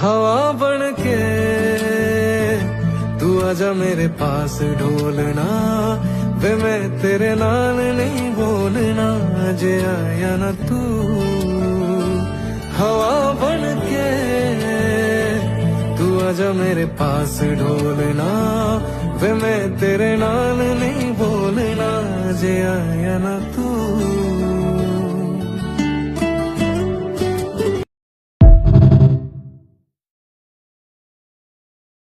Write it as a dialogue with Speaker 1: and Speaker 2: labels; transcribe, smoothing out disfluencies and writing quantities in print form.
Speaker 1: हवा बन के तू आजा मेरे पास ढोलना वे मैं तेरे नाल नहीं बोलना जे आया ना तू। हवा बन के तू आजा मेरे पास ढोलना वे मैं तेरे नाल नहीं बोलना जे आया ना तू।